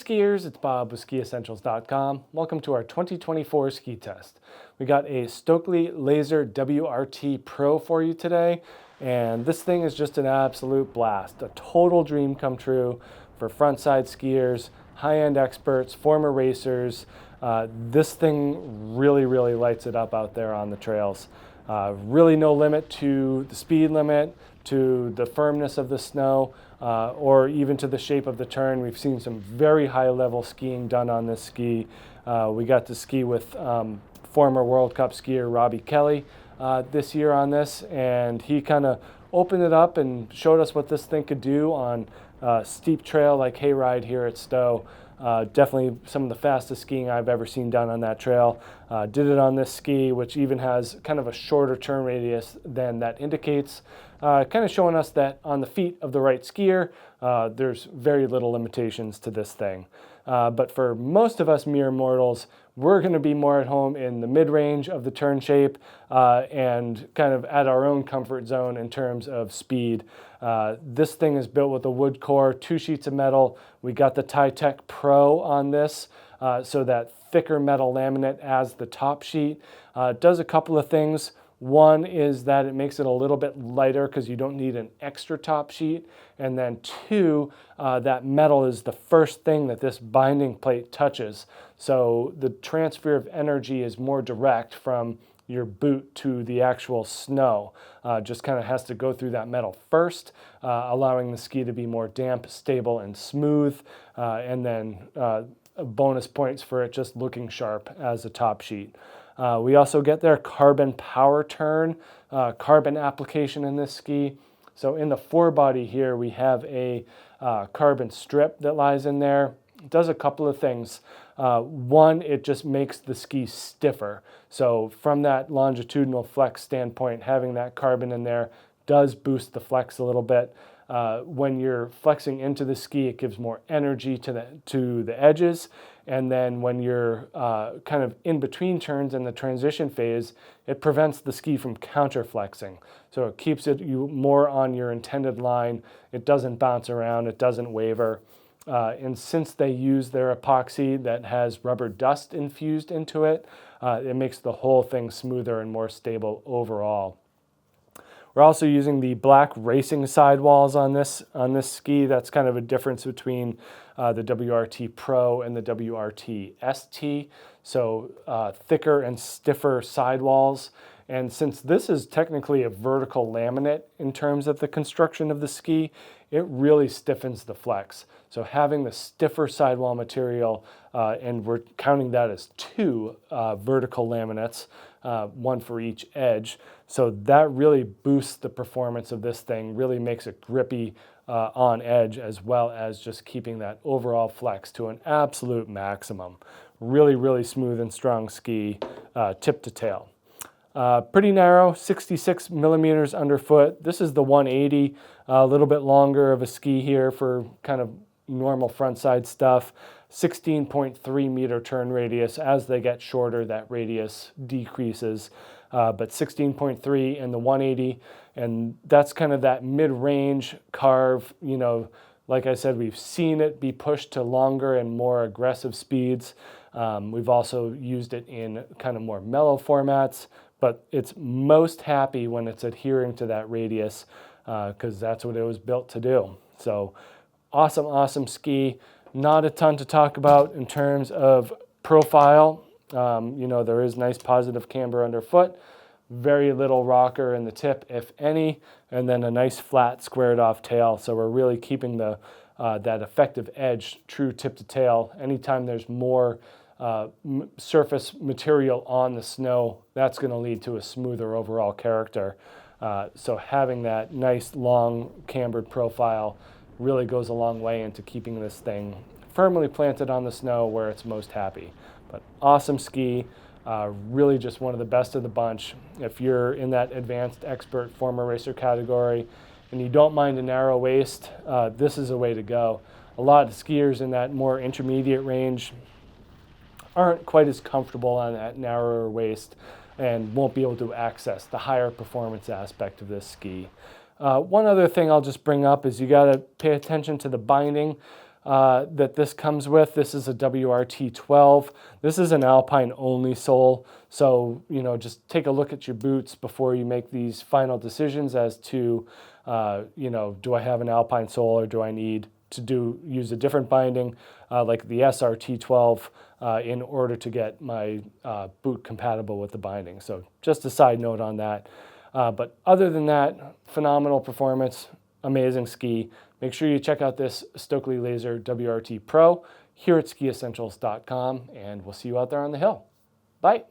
skiers, it's Bob with Skiessentials.com. Welcome to our 2024 ski test. We got a Stockli Laser WRT Pro for you today, and this thing is just an absolute blast. A total dream come true for frontside skiers, high-end experts, former racers. This thing really lights it up out there on the trails. Really no limit to the speed limit, to the firmness of the snow, or even to the shape of the turn. We've seen some very high level skiing done on this ski. We got to ski with former World Cup skier Robbie Kelly this year on this, and he kind of opened it up and showed us what this thing could do on a steep trail like Hayride here at Stowe. Definitely some of the fastest skiing I've ever seen done on that trail. Did it on this ski, which even has kind of a shorter turn radius than that indicates, kind of showing us that on the feet of the right skier, there's very little limitations to this thing. But for most of us mere mortals, we're going to be more at home in the mid-range of the turn shape and kind of at our own comfort zone in terms of speed. This thing is built with a wood core, 2 sheets of metal. We got the Tech Pro on this, so that thicker metal laminate as the top sheet. It does a couple of things. One is that it makes it a little bit lighter because you don't need an extra top sheet. And then two, that metal is the first thing that this binding plate touches. So the transfer of energy is more direct from your boot to the actual snow. Just kind of has to go through that metal first, allowing the ski to be more damp, stable, and smooth. And then bonus points for it just looking sharp as a top sheet. We also get their carbon power turn, carbon application in this ski. So in the forebody here, we have a carbon strip that lies in there. It does a couple of things. One, it just makes the ski stiffer. So from that longitudinal flex standpoint, having that carbon in there does boost the flex a little bit. When you're flexing into the ski, it gives more energy to the edges. And then when you're kind of in between turns in the transition phase, it prevents the ski from counterflexing. So it keeps you more on your intended line. It doesn't bounce around. It doesn't waver. And since they use their epoxy that has rubber dust infused into it, it makes the whole thing smoother and more stable overall. We're also using the black racing sidewalls on this ski. That's kind of a difference between the WRT Pro and the WRT ST. So thicker and stiffer sidewalls. And since this is technically a vertical laminate in terms of the construction of the ski, it really stiffens the flex. So having the stiffer sidewall material, and we're counting that as 2 vertical laminates, 1 for each edge. So that really boosts the performance of this thing, really makes it grippy on edge, as well as just keeping that overall flex to an absolute maximum. Really smooth and strong ski, tip to tail. Pretty narrow, 66 millimeters underfoot. This is the 180, a little bit longer of a ski here for kind of normal frontside stuff. 16.3 meter turn radius. As they get shorter, that radius decreases, but 16.3 in the 180, and that's kind of that mid-range carve. You know, like I said, we've seen it be pushed to longer and more aggressive speeds. We've also used it in kind of more mellow formats, but it's most happy when it's adhering to that radius because that's what it was built to do. So awesome ski. Not a ton to talk about in terms of profile. You know, there is nice positive camber underfoot, very little rocker in the tip, if any, and then a nice flat squared off tail. So we're really keeping the that effective edge true tip to tail. Anytime there's more surface material on the snow, that's going to lead to a smoother overall character. So having that nice long cambered profile really goes a long way into keeping this thing firmly planted on the snow where it's most happy. But awesome ski, really just one of the best of the bunch. If you're in that advanced expert former racer category and you don't mind a narrow waist, this is a way to go. A lot of skiers in that more intermediate range aren't quite as comfortable on that narrower waist and won't be able to access the higher performance aspect of this ski. One other thing I'll just bring up is you got to pay attention to the binding. that this comes with. This is a WRT 12. This is an Alpine only sole. So, just take a look at your boots before you make these final decisions as to, do I have an Alpine sole or do I need to use a different binding like the SRT 12 in order to get my boot compatible with the binding. So just a side note on that. But other than that, phenomenal performance, amazing ski. Make sure you check out this Stockli Laser WRT Pro here at Skiessentials.com, and we'll see you out there on the hill. Bye.